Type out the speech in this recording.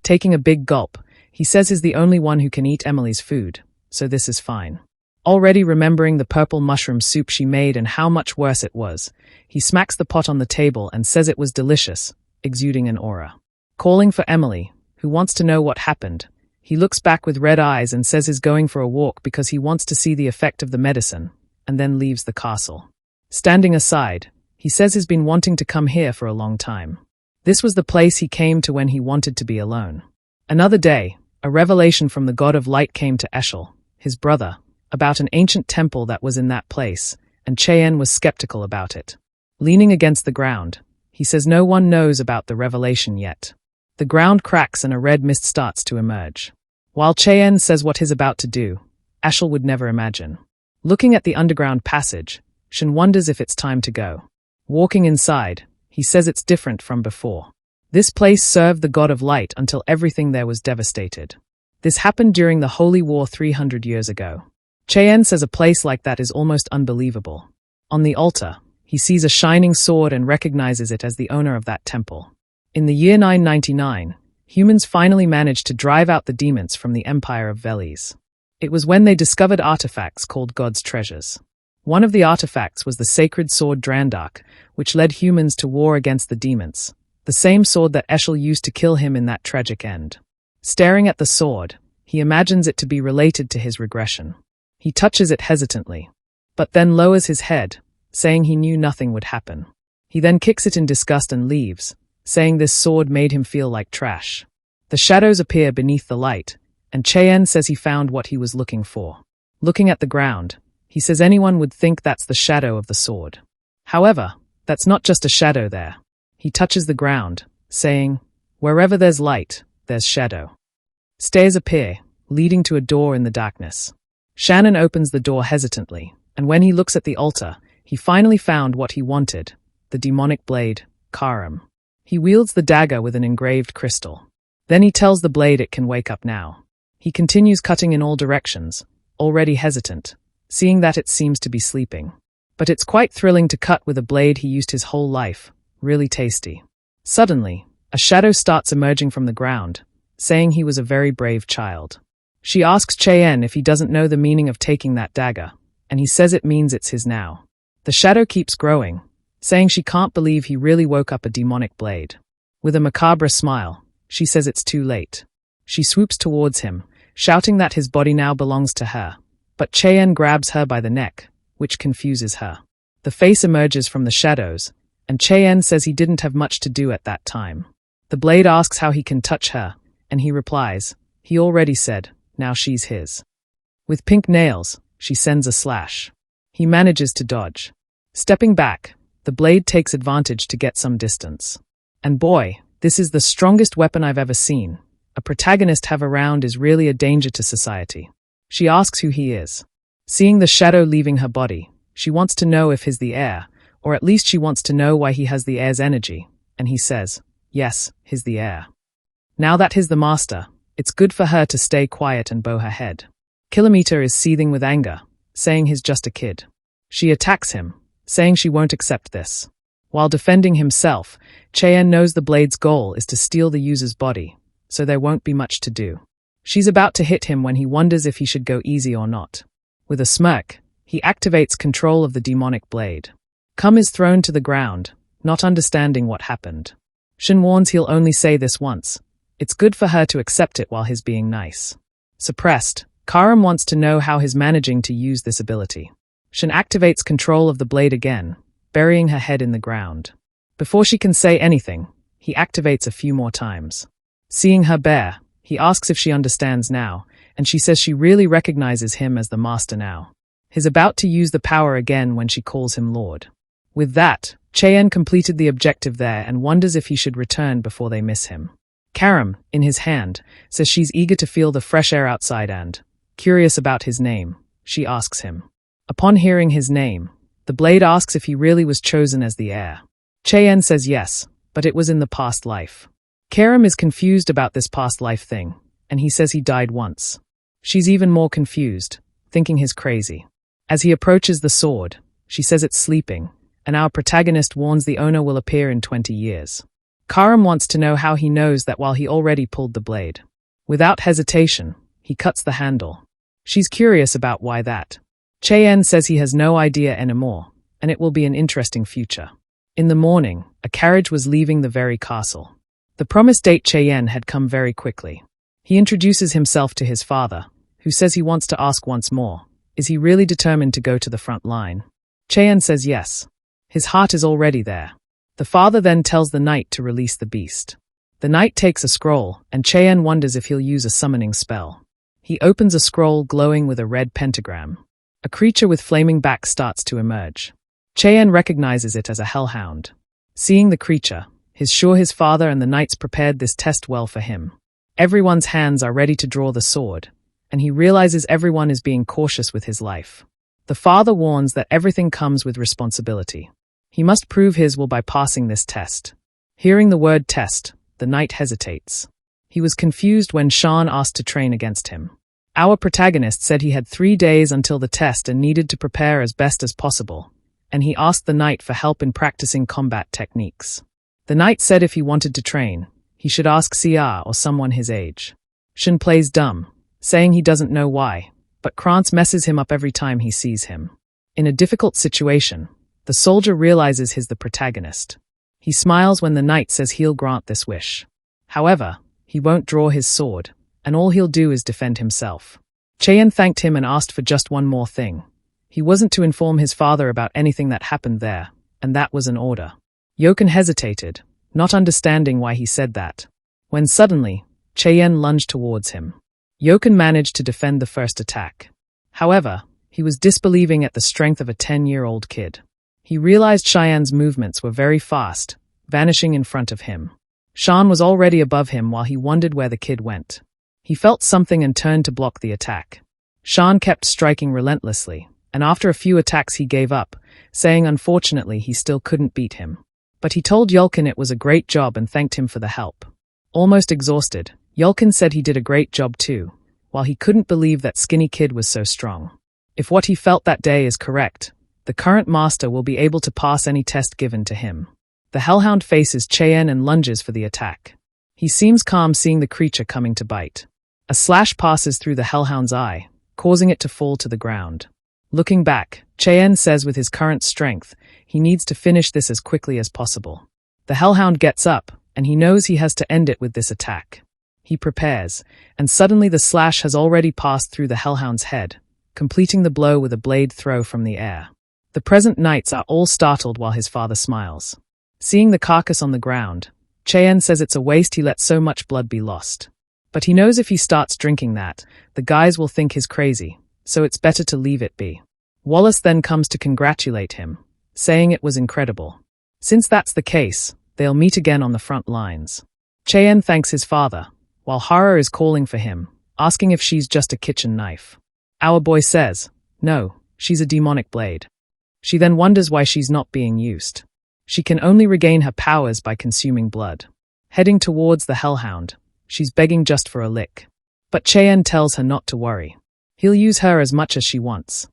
Taking a big gulp, he says he's the only one who can eat Emily's food, so this is fine. Already remembering the purple mushroom soup she made and how much worse it was, he smacks the pot on the table and says it was delicious, exuding an aura. Calling for Emily, who wants to know what happened, he looks back with red eyes and says he's going for a walk because he wants to see the effect of the medicine, and then leaves the castle. Standing aside, he says he's been wanting to come here for a long time. This was the place he came to when he wanted to be alone. Another day, a revelation from the god of light came to Eshel, his brother, about an ancient temple that was in that place, and Cheyenne was skeptical about it. Leaning against the ground, he says no one knows about the revelation yet. The ground cracks and a red mist starts to emerge. While Cheyenne says what he's about to do, Eshel would never imagine. Looking at the underground passage, Shin wonders if it's time to go. Walking inside, he says it's different from before. This place served the god of light until everything there was devastated. This happened during the Holy War 300 years ago. Cheyenne says a place like that is almost unbelievable. On the altar, he sees a shining sword and recognizes it as the owner of that temple. In the year 999, humans finally managed to drive out the demons from the empire of Veles. It was when they discovered artifacts called God's treasures. One of the artifacts was the sacred sword Drandark, which led humans to war against the demons, the same sword that Eshel used to kill him in that tragic end. Staring at the sword, he imagines it to be related to his regression. He touches it hesitantly, but then lowers his head, saying he knew nothing would happen. He then kicks it in disgust and leaves, saying this sword made him feel like trash. The shadows appear beneath the light, and Cheyenne says he found what he was looking for. Looking at the ground, he says anyone would think that's the shadow of the sword. However, that's not just a shadow there. He touches the ground, saying, "Wherever there's light, there's shadow." Stairs appear, leading to a door in the darkness. Shannon opens the door hesitantly, and when he looks at the altar, he finally found what he wanted, the demonic blade, Karam. He wields the dagger with an engraved crystal. Then he tells the blade it can wake up now. He continues cutting in all directions, already hesitant, seeing that it seems to be sleeping. But it's quite thrilling to cut with a blade he used his whole life, really tasty. Suddenly, a shadow starts emerging from the ground, saying he was a very brave child. She asks Cheyenne if he doesn't know the meaning of taking that dagger, and he says it means it's his now. The shadow keeps growing, saying she can't believe he really woke up a demonic blade. With a macabre smile, she says it's too late. She swoops towards him, shouting that his body now belongs to her, but Cheyenne grabs her by the neck, which confuses her. The face emerges from the shadows, and Cheyenne says he didn't have much to do at that time. The blade asks how he can touch her, and he replies, he already said, now she's his. With pink nails, she sends a slash. He manages to dodge. Stepping back, the blade takes advantage to get some distance. And boy, this is the strongest weapon I've ever seen. A protagonist have around is really a danger to society. She asks who he is. Seeing the shadow leaving her body, she wants to know if he's the heir, or at least she wants to know why he has the heir's energy, and he says, yes, he's the heir. Now that he's the master, it's good for her to stay quiet and bow her head. Kilometer is seething with anger, saying he's just a kid. She attacks him, saying she won't accept this. While defending himself, Cheyenne knows the blade's goal is to steal the user's body, so there won't be much to do. She's about to hit him when he wonders if he should go easy or not. With a smirk, he activates control of the demonic blade. Kum is thrown to the ground, not understanding what happened. Shin warns he'll only say this once. It's good for her to accept it while he's being nice. Suppressed, Karam wants to know how he's managing to use this ability. Shin activates control of the blade again, burying her head in the ground. Before she can say anything, he activates a few more times. Seeing her bare, he asks if she understands now, and she says she really recognizes him as the master now. He's about to use the power again when she calls him Lord. With that, Cheyenne completed the objective there and wonders if he should return before they miss him. Karam, in his hand, says she's eager to feel the fresh air outside and, curious about his name, she asks him. Upon hearing his name, the blade asks if he really was chosen as the heir. Cheyenne says yes, but it was in the past life. Karam is confused about this past life thing, and he says he died once. She's even more confused, thinking he's crazy. As he approaches the sword, she says it's sleeping, and our protagonist warns the owner will appear in 20 years. Karam wants to know how he knows that while he already pulled the blade. Without hesitation, he cuts the handle. She's curious about why that. Cheyenne says he has no idea anymore, and it will be an interesting future. In the morning, a carriage was leaving the very castle. The promised date Cheyenne had come very quickly. He introduces himself to his father, who says he wants to ask once more, is he really determined to go to the front line? Cheyenne says yes. His heart is already there. The father then tells the knight to release the beast. The knight takes a scroll, and Cheyenne wonders if he'll use a summoning spell. He opens a scroll glowing with a red pentagram. A creature with flaming back starts to emerge. Cheyenne recognizes it as a hellhound. Seeing the creature, he's sure his father and the knights prepared this test well for him. Everyone's hands are ready to draw the sword, and he realizes everyone is being cautious with his life. The father warns that everything comes with responsibility. He must prove his will by passing this test. Hearing the word test, the knight hesitates. He was confused when Sean asked to train against him. Our protagonist said he had 3 days until the test and needed to prepare as best as possible, and he asked the knight for help in practicing combat techniques. The knight said if he wanted to train, he should ask CR or someone his age. Shin plays dumb, saying he doesn't know why, but Krantz messes him up every time he sees him. In a difficult situation, the soldier realizes he's the protagonist. He smiles when the knight says he'll grant this wish. However, he won't draw his sword, and all he'll do is defend himself. Cheyenne thanked him and asked for just one more thing. He wasn't to inform his father about anything that happened there, and that was an order. Yoken hesitated, not understanding why he said that. When suddenly, Cheyenne lunged towards him. Yoken managed to defend the first attack. However, he was disbelieving at the strength of a 10-year-old kid. He realized Cheyenne's movements were very fast, vanishing in front of him. Sean was already above him while he wondered where the kid went. He felt something and turned to block the attack. Sean kept striking relentlessly, and after a few attacks he gave up, saying unfortunately he still couldn't beat him. But he told Yulkin it was a great job and thanked him for the help. Almost exhausted, Yulkin said he did a great job too, while he couldn't believe that skinny kid was so strong. If what he felt that day is correct, the current master will be able to pass any test given to him. The hellhound faces Cheyenne and lunges for the attack. He seems calm seeing the creature coming to bite. A slash passes through the hellhound's eye, causing it to fall to the ground. Looking back, Cheyenne says with his current strength, he needs to finish this as quickly as possible. The hellhound gets up, and he knows he has to end it with this attack. He prepares, and suddenly the slash has already passed through the hellhound's head, completing the blow with a blade throw from the air. The present knights are all startled while his father smiles. Seeing the carcass on the ground, Cheyenne says it's a waste he let so much blood be lost. But he knows if he starts drinking that, the guys will think he's crazy, so it's better to leave it be. Wallace then comes to congratulate him, saying it was incredible. Since that's the case, they'll meet again on the front lines. Cheyenne thanks his father, while Hara is calling for him, asking if she's just a kitchen knife. Our boy says, no, she's a demonic blade. She then wonders why she's not being used. She can only regain her powers by consuming blood. Heading towards the hellhound, she's begging just for a lick. But Cheyenne tells her not to worry. He'll use her as much as she wants.